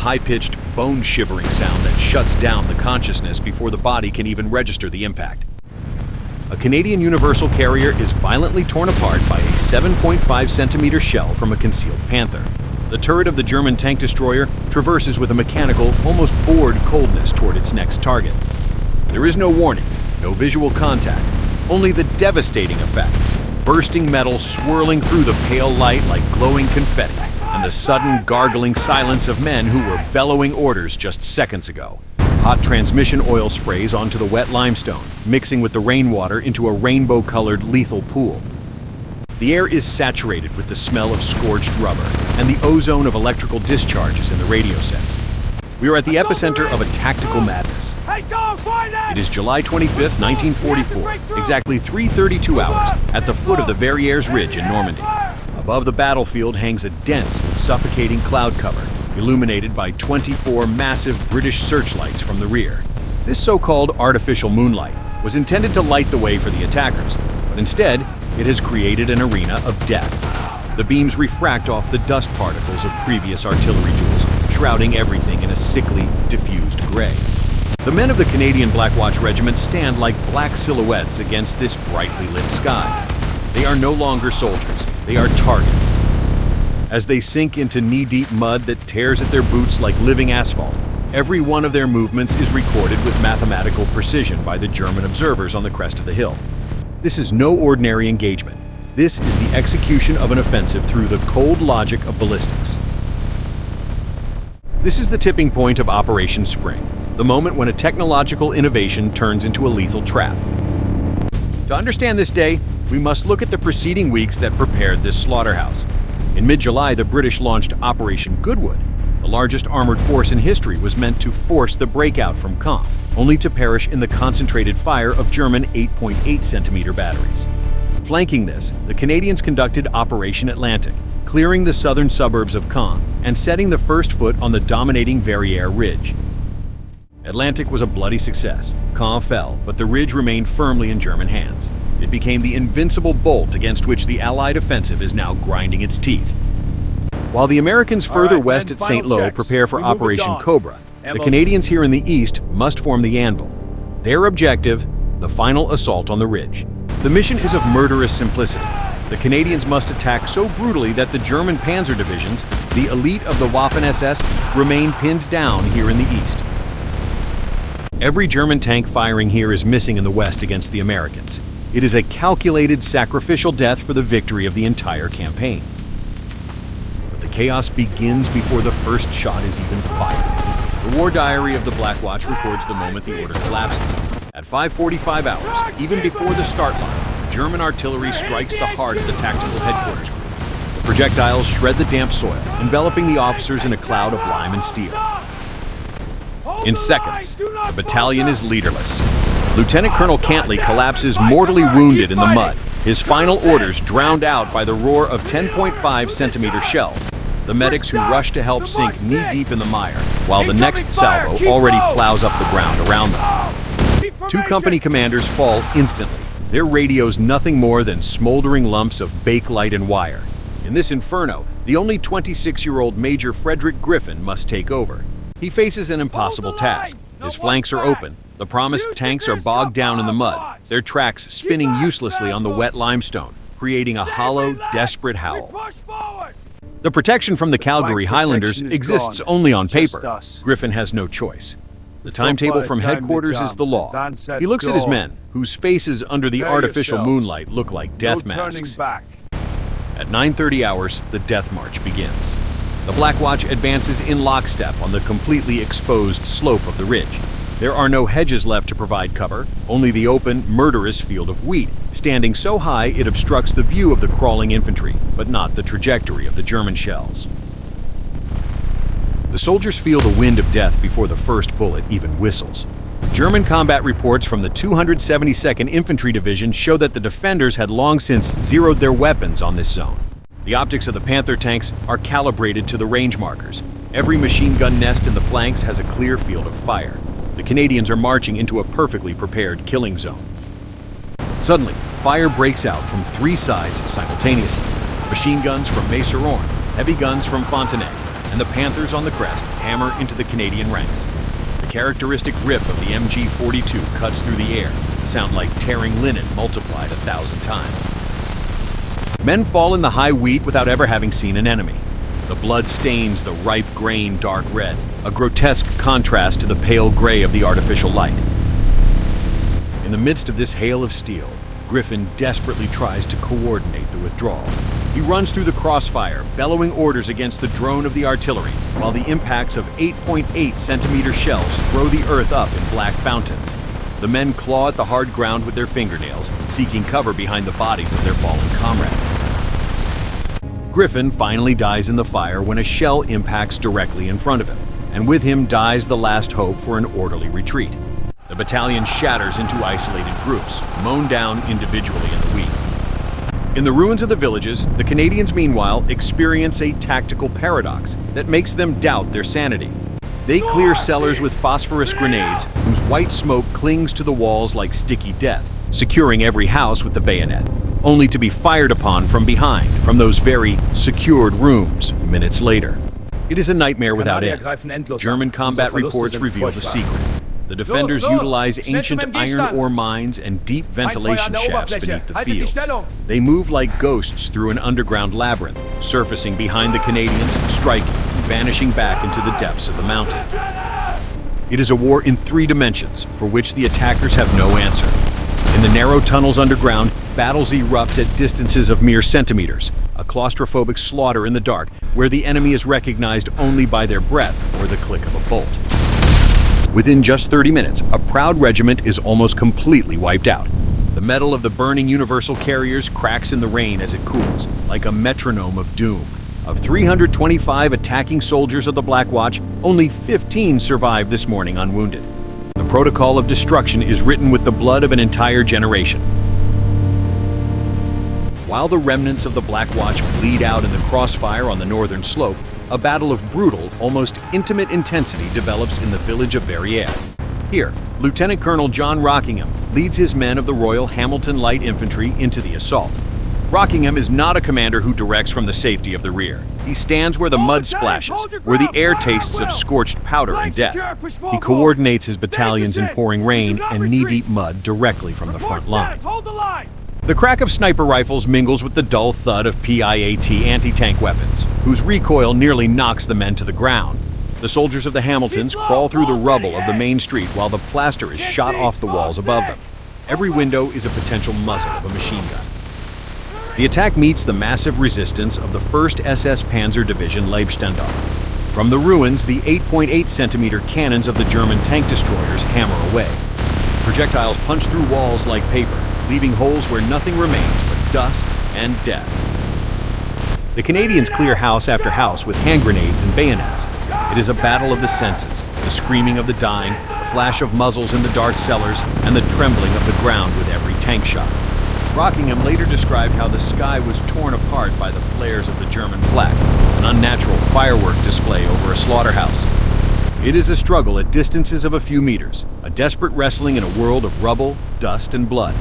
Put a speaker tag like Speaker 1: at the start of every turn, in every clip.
Speaker 1: high-pitched, bone-shivering sound that shuts down the consciousness before the body can even register the impact. A Canadian Universal carrier is violently torn apart by a 7.5-centimeter shell from a concealed Panther. The turret of the German tank destroyer traverses with a mechanical, almost bored coldness toward its next target. There is no warning, no visual contact, only the devastating effect. Bursting metal swirling through the pale light like glowing confetti, and the sudden gargling silence of men who were bellowing orders just seconds ago. Hot transmission oil sprays onto the wet limestone, mixing with the rainwater into a rainbow-colored lethal pool. The air is saturated with the smell of scorched rubber and the ozone of electrical discharges in the radio sets. We are at the epicenter of a tactical madness. It is July 25th, 1944, exactly 3:32 hours, at the foot of the Verrières Ridge in Normandy. Above the battlefield hangs a dense, suffocating cloud cover, illuminated by 24 massive British searchlights from the rear. This so-called artificial moonlight was intended to light the way for the attackers, but instead, it has created an arena of death. The beams refract off the dust particles of previous artillery duels, shrouding everything in a sickly, diffused gray. The men of the Canadian Black Watch Regiment stand like black silhouettes against this brightly lit sky. They are no longer soldiers, they are targets. As they sink into knee-deep mud that tears at their boots like living asphalt, every one of their movements is recorded with mathematical precision by the German observers on the crest of the hill. This is no ordinary engagement. This is the execution of an offensive through the cold logic of ballistics. This is the tipping point of Operation Spring, the moment when a technological innovation turns into a lethal trap. To understand this day, we must look at the preceding weeks that prepared this slaughterhouse. In mid-July, the British launched Operation Goodwood. The largest armored force in history was meant to force the breakout from Caen, only to perish in the concentrated fire of German 8.8-centimeter batteries. Flanking this, the Canadians conducted Operation Atlantic, clearing the southern suburbs of Caen and setting the first foot on the dominating Verrières Ridge. Atlantic was a bloody success. Caen fell, but the ridge remained firmly in German hands. It became the invincible bolt against which the Allied offensive is now grinding its teeth. While the Americans further west at St. Lo prepare for Operation Cobra, the Canadians here in the east must form the anvil. Their objective, the final assault on the ridge. The mission is of murderous simplicity. The Canadians must attack so brutally that the German panzer divisions, the elite of the Waffen-SS, remain pinned down here in the east. Every German tank firing here is missing in the west against the Americans. It is a calculated sacrificial death for the victory of the entire campaign. But the chaos begins before the first shot is even fired. The War Diary of the Black Watch records the moment the order collapses. At 5:45 hours, even before the start line, German artillery strikes the heart of the tactical headquarters group. The projectiles shred the damp soil, enveloping the officers in a cloud of lime and steel. In seconds, the battalion is leaderless. Lieutenant Colonel Cantley collapses mortally wounded in the mud, his final orders drowned out by the roar of 10.5-centimeter shells. The medics who rush to help sink knee-deep in the mire, while the next salvo already plows up the ground around them. Two company commanders fall instantly, their radios nothing more than smoldering lumps of bakelite and wire. In this inferno, the only 26-year-old Major Frederick Griffin must take over. He faces an impossible task. His flanks are open. The promised tanks are bogged down in the mud, their tracks spinning uselessly on the wet limestone, creating a hollow, desperate howl. The protection from the Calgary Highlanders exists only on paper. Griffin has no choice. The timetable from headquarters is the law. He looks at his men, whose faces under the artificial moonlight look like death masks. At 9:30 hours, the death march begins. The Black Watch advances in lockstep on the completely exposed slope of the ridge. There are no hedges left to provide cover, only the open, murderous field of wheat, standing so high it obstructs the view of the crawling infantry, but not the trajectory of the German shells. The soldiers feel the wind of death before the first bullet even whistles. German combat reports from the 272nd Infantry Division show that the defenders had long since zeroed their weapons on this zone. The optics of the Panther tanks are calibrated to the range markers. Every machine gun nest in the flanks has a clear field of fire. The Canadians are marching into a perfectly prepared killing zone. Suddenly, fire breaks out from three sides simultaneously. Machine guns from May-sur-Orne, heavy guns from Fontenay, and the Panthers on the crest hammer into the Canadian ranks. The characteristic rip of the MG-42 cuts through the air, a sound like tearing linen multiplied 1,000 times. Men fall in the high wheat without ever having seen an enemy. The blood stains the ripe grain dark red, a grotesque contrast to the pale gray of the artificial light. In the midst of this hail of steel, Griffin desperately tries to coordinate the withdrawal. He runs through the crossfire, bellowing orders against the drone of the artillery, while the impacts of 8.8 centimeter shells throw the earth up in black fountains. The men claw at the hard ground with their fingernails, seeking cover behind the bodies of their fallen comrades. Griffin finally dies in the fire when a shell impacts directly in front of him, and with him dies the last hope for an orderly retreat. The battalion shatters into isolated groups, mown down individually in the wheat. In the ruins of the villages, the Canadians meanwhile experience a tactical paradox that makes them doubt their sanity. They clear cellars with phosphorus grenades whose white smoke clings to the walls like sticky death, securing every house with the bayonet, only to be fired upon from behind, from those very secured rooms, minutes later. It is a nightmare without end. German combat reports reveal the secret. The defenders utilize ancient iron ore mines and deep ventilation shafts beneath the fields. They move like ghosts through an underground labyrinth, surfacing behind the Canadians, striking, and vanishing back into the depths of the mountain. It is a war in 3 dimensions, for which the attackers have no answer. In the narrow tunnels underground, battles erupt at distances of mere centimeters, a claustrophobic slaughter in the dark where the enemy is recognized only by their breath or the click of a bolt. Within just 30 minutes, a proud regiment is almost completely wiped out. The metal of the burning universal carriers cracks in the rain as it cools, like a metronome of doom. Of 325 attacking soldiers of the Black Watch, only 15 survived this morning unwounded. The protocol of destruction is written with the blood of an entire generation. While the remnants of the Black Watch bleed out in the crossfire on the northern slope, a battle of brutal, almost intimate intensity develops in the village of Verrières. Here, Lieutenant Colonel John Rockingham leads his men of the Royal Hamilton Light Infantry into the assault. Rockingham is not a commander who directs from the safety of the rear. He stands where the mud splashes, where the air tastes of scorched powder and death. He coordinates his battalions in pouring rain and knee-deep mud directly from the front line. The crack of sniper rifles mingles with the dull thud of PIAT anti-tank weapons, whose recoil nearly knocks the men to the ground. The soldiers of the Hamiltons crawl through the rubble of the main street while the plaster is shot off the walls above them. Every window is a potential muzzle of a machine gun. The attack meets the massive resistance of the 1st SS Panzer Division Leibstandarte. From the ruins, the 8.8 centimeter cannons of the German tank destroyers hammer away. Projectiles punch through walls like paper, leaving holes where nothing remains but dust and death. The Canadians clear house after house with hand grenades and bayonets. It is a battle of the senses, the screaming of the dying, the flash of muzzles in the dark cellars, and the trembling of the ground with every tank shot. Rockingham later described how the sky was torn apart by the flares of the German flag, an unnatural firework display over a slaughterhouse. It is a struggle at distances of a few meters, a desperate wrestling in a world of rubble, dust, and blood.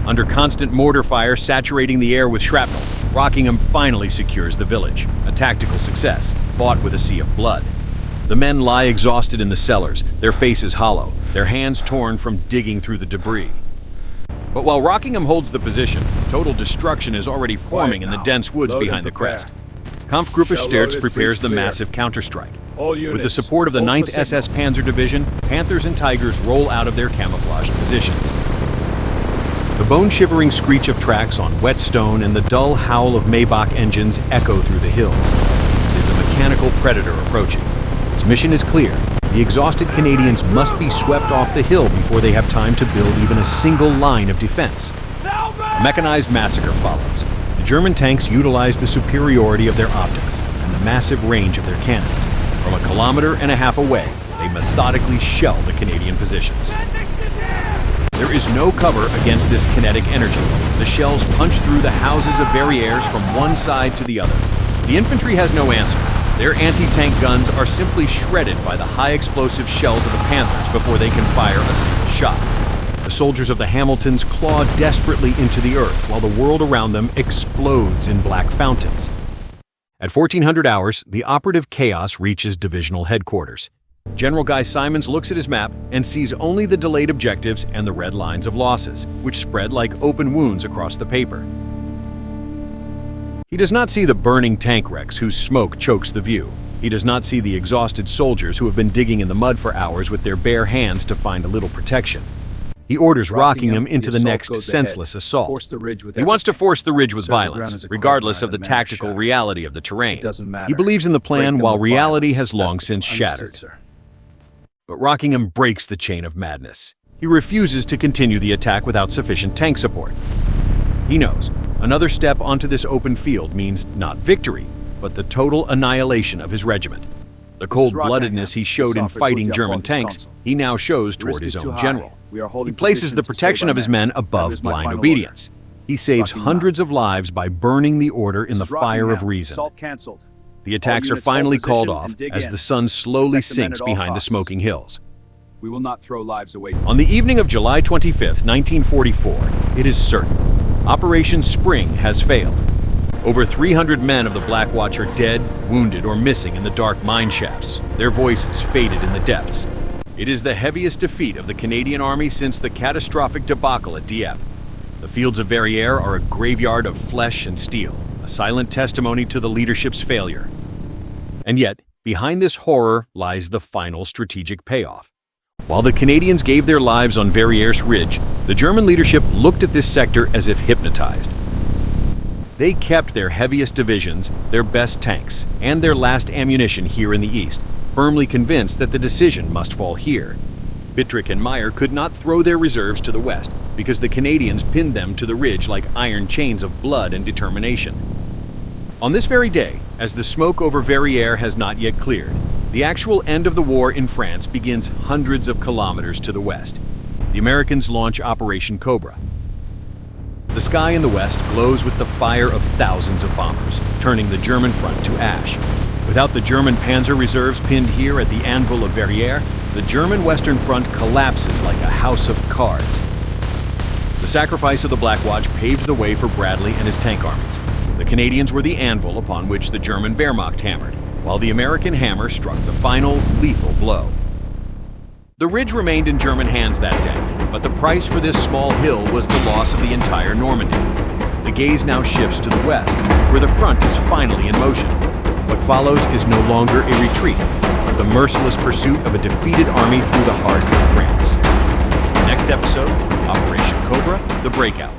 Speaker 1: Under constant mortar fire saturating the air with shrapnel, Rockingham finally secures the village, a tactical success, bought with a sea of blood. The men lie exhausted in the cellars, their faces hollow, their hands torn from digging through the debris. But while Rockingham holds the position, total destruction is already forming in the dense woods behind the crest. Kampfgruppe Sterz prepares the massive counterstrike. With the support of the 9th SS Panzer Division, Panthers and Tigers roll out of their camouflaged positions. The bone-shivering screech of tracks on wet stone and the dull howl of Maybach engines echo through the hills. It is a mechanical predator approaching. Its mission is clear. The exhausted Canadians must be swept off the hill before they have time to build even a single line of defense. A mechanized massacre follows. The German tanks utilize the superiority of their optics and the massive range of their cannons. From 1.5 kilometers away, they methodically shell the Canadian positions. There is no cover against this kinetic energy. The shells punch through the houses of Verrières from one side to the other. The infantry has no answer. Their anti-tank guns are simply shredded by the high-explosive shells of the Panthers before they can fire a single shot. The soldiers of the Hamiltons claw desperately into the earth while the world around them explodes in black fountains. At 1400 hours, the operative chaos reaches divisional headquarters. General Guy Simons looks at his map and sees only the delayed objectives and the red lines of losses, which spread like open wounds across the paper. He does not see the burning tank wrecks whose smoke chokes the view. He does not see the exhausted soldiers who have been digging in the mud for hours with their bare hands to find a little protection. He orders Rockingham into the next senseless assault. He wants to force the ridge with violence, regardless of the tactical reality of the terrain. He believes in the plan while reality has long since shattered. But Rockingham breaks the chain of madness. He refuses to continue the attack without sufficient tank support. He knows another step onto this open field means not victory, but the total annihilation of his regiment. The cold-bloodedness he showed in fighting German tanks, he now shows toward his own general. He places the protection of his men above blind obedience. He saves hundreds of lives by burning the order in the fire of reason. The attacks are finally called off as the sun slowly sinks behind the smoking hills.
Speaker 2: We will not throw lives away.
Speaker 1: On the evening of July 25, 1944, it is certain. Operation Spring has failed. Over 300 men of the Black Watch are dead, wounded, or missing in the dark mine shafts, their voices faded in the depths. It is the heaviest defeat of the Canadian Army since the catastrophic debacle at Dieppe. The fields of Verrières are a graveyard of flesh and steel, a silent testimony to the leadership's failure. And yet, behind this horror lies the final strategic payoff. While the Canadians gave their lives on Verrières Ridge, the German leadership looked at this sector as if hypnotized. They kept their heaviest divisions, their best tanks, and their last ammunition here in the east, firmly convinced that the decision must fall here. Bittrick and Meyer could not throw their reserves to the west because the Canadians pinned them to the ridge like iron chains of blood and determination. On this very day, as the smoke over Verrières has not yet cleared, the actual end of the war in France begins hundreds of kilometers to the west. The Americans launch Operation Cobra. The sky in the west glows with the fire of thousands of bombers, turning the German front to ash. Without the German panzer reserves pinned here at the anvil of Verrières, the German Western Front collapses like a house of cards. The sacrifice of the Black Watch paved the way for Bradley and his tank armies. The Canadians were the anvil upon which the German Wehrmacht hammered, while the American hammer struck the final, lethal blow. The ridge remained in German hands that day, but the price for this small hill was the loss of the entire Normandy. The gaze now shifts to the west, where the front is finally in motion. What follows is no longer a retreat, but the merciless pursuit of a defeated army through the heart of France. Next episode, Operation Cobra, The Breakout.